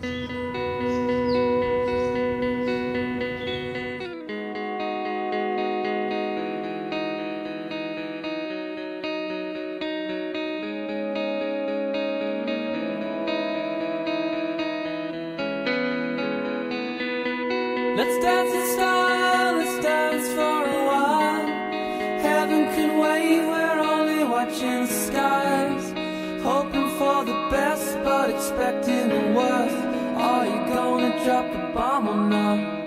Let's dance in style, let's dance for a while. Heaven can wait, we're only watching the skies. Hoping for the best, but expecting the worst. Are you gonna drop the bomb or not?